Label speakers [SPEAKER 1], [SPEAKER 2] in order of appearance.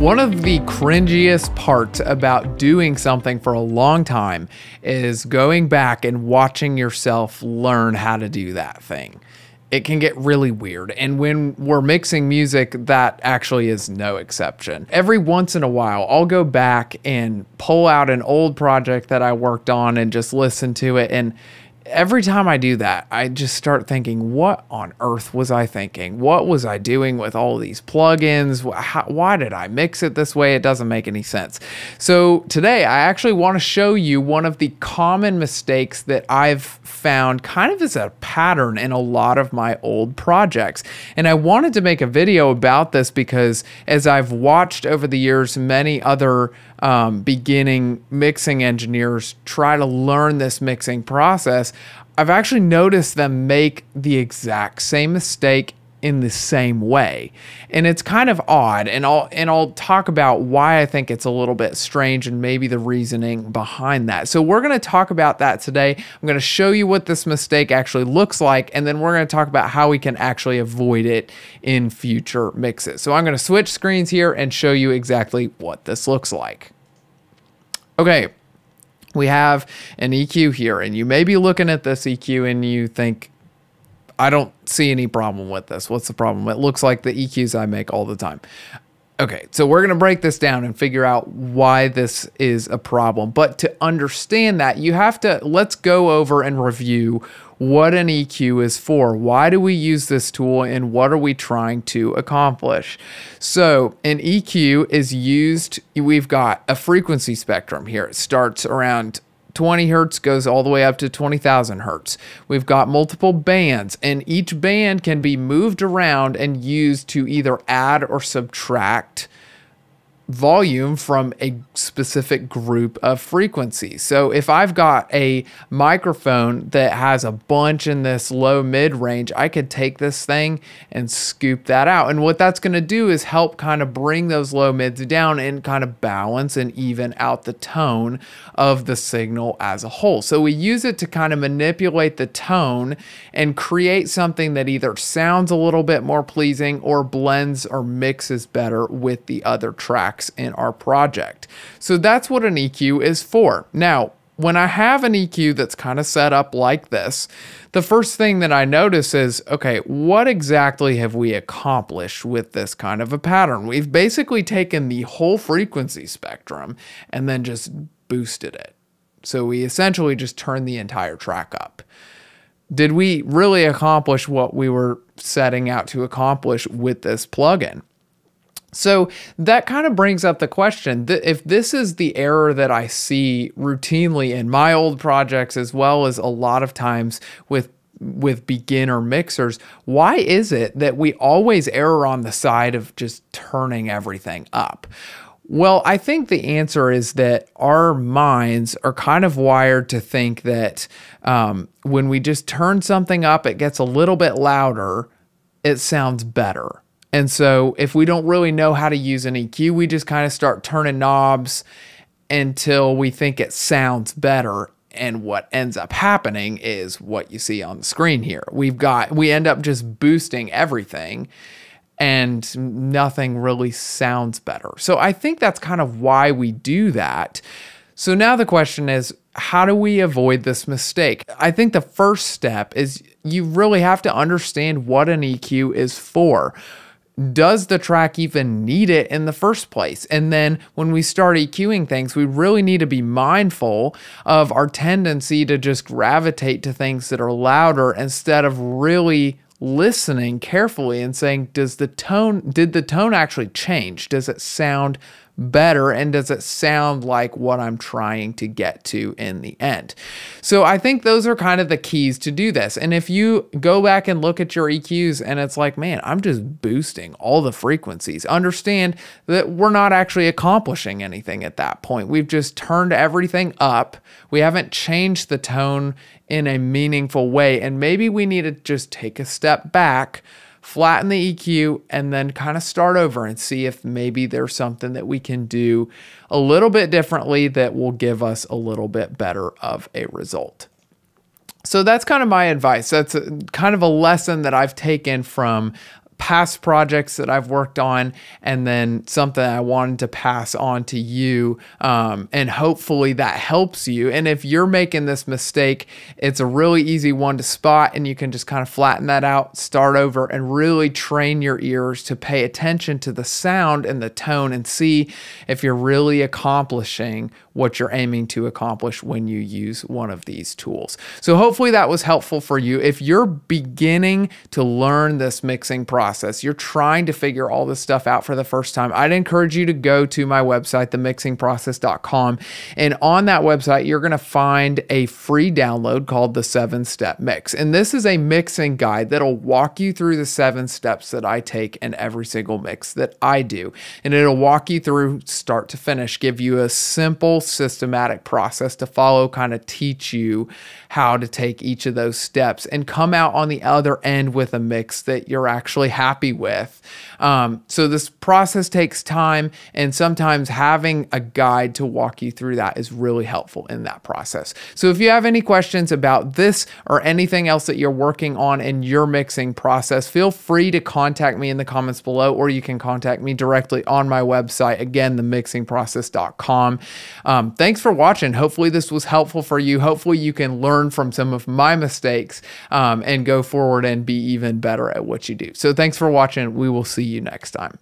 [SPEAKER 1] One of the cringiest parts about doing something for a long time is going back and watching yourself learn how to do that thing. It can get really weird. And when we're mixing music, that actually is no exception. Every once in a while, I'll go back and pull out an old project that I worked on and just listen to it. And every time I do that, I just start thinking, what on earth was I thinking? What was I doing with all these plugins? Why did I mix it this way? It doesn't make any sense. So today, I actually want to show you one of the common mistakes that I've found kind of as a pattern in a lot of my old projects. And I wanted to make a video about this because as I've watched over the years, many other beginning mixing engineers try to learn this mixing process, I've actually noticed them make the exact same mistake in the same way. And it's kind of odd, and I'll talk about why I think it's a little bit strange and maybe the reasoning behind that. So we're going to talk about that today. I'm going to show you what this mistake actually looks like, and then we're going to talk about how we can actually avoid it in future mixes. So I'm going to switch screens here and show you exactly what this looks like. Okay, we have an EQ here, and you may be looking at this EQ and you think, I don't see any problem with this. What's the problem? It looks like the EQs I make all the time. Okay, so we're going to break this down and figure out why this is a problem. But to understand that, you have to, let's go over and review what an EQ is for. Why do we use this tool and what are we trying to accomplish? So an EQ is used, we've got a frequency spectrum here. It starts around 20 hertz, goes all the way up to 20,000 hertz. We've got multiple bands, and each band can be moved around and used to either add or subtract volume from a specific group of frequencies. So if I've got a microphone that has a bunch in this low mid range, I could take this thing and scoop that out. And what that's going to do is help kind of bring those low mids down and kind of balance and even out the tone of the signal as a whole. So we use it to kind of manipulate the tone and create something that either sounds a little bit more pleasing or blends or mixes better with the other tracks in our project. So that's what an EQ is for. Now, when I have an EQ that's kind of set up like this, the first thing that I notice is, okay, what exactly have we accomplished with this kind of a pattern? We've basically taken the whole frequency spectrum and then just boosted it. So we essentially just turned the entire track up. Did we really accomplish what we were setting out to accomplish with this plugin? So that kind of brings up the question that if this is the error that I see routinely in my old projects, as well as a lot of times with beginner mixers, why is it that we always err on the side of just turning everything up? Well, I think the answer is that our minds are kind of wired to think that when we just turn something up, it gets a little bit louder, it sounds better. And so if we don't really know how to use an EQ, we just kind of start turning knobs until we think it sounds better. And what ends up happening is what you see on the screen here. We end up just boosting everything and nothing really sounds better. So I think that's kind of why we do that. So now the question is, how do we avoid this mistake? I think the first step is you really have to understand what an EQ is for. Does the track even need it in the first place? And then when we start EQing things, we really need to be mindful of our tendency to just gravitate to things that are louder instead of really listening carefully and saying, did the tone actually change? Does it sound better? And does it sound like what I'm trying to get to in the end? So I think those are kind of the keys to do this. And if you go back and look at your EQs and it's like, man, I'm just boosting all the frequencies, understand that we're not actually accomplishing anything at that point. We've just turned everything up. We haven't changed the tone in a meaningful way. And maybe we need to just take a step back, flatten the EQ, and then kind of start over and see if maybe there's something that we can do a little bit differently that will give us a little bit better of a result. So that's kind of my advice. That's kind of a lesson that I've taken from past projects that I've worked on, and then something I wanted to pass on to you. And hopefully that helps you. And if you're making this mistake, it's a really easy one to spot, and you can just kind of flatten that out, start over, and really train your ears to pay attention to the sound and the tone and see if you're really accomplishing what you're aiming to accomplish when you use one of these tools. So hopefully that was helpful for you. If you're beginning to learn this mixing process, you're trying to figure all this stuff out for the first time, I'd encourage you to go to my website, themixingprocess.com. And on that website, you're going to find a free download called the 7-Step Mix. And this is a mixing guide that'll walk you through the 7 steps that I take in every single mix that I do. And it'll walk you through start to finish, give you a simple, systematic process to follow, kind of teach you how to take each of those steps and come out on the other end with a mix that you're actually happy with. So this process takes time, and sometimes having a guide to walk you through that is really helpful in that process. So if you have any questions about this or anything else that you're working on in your mixing process, feel free to contact me in the comments below, or you can contact me directly on my website, again, themixingprocess.com. Thanks for watching. Hopefully this was helpful for you. Hopefully you can learn from some of my mistakes and go forward and be even better at what you do. So thanks for watching. We will see you next time.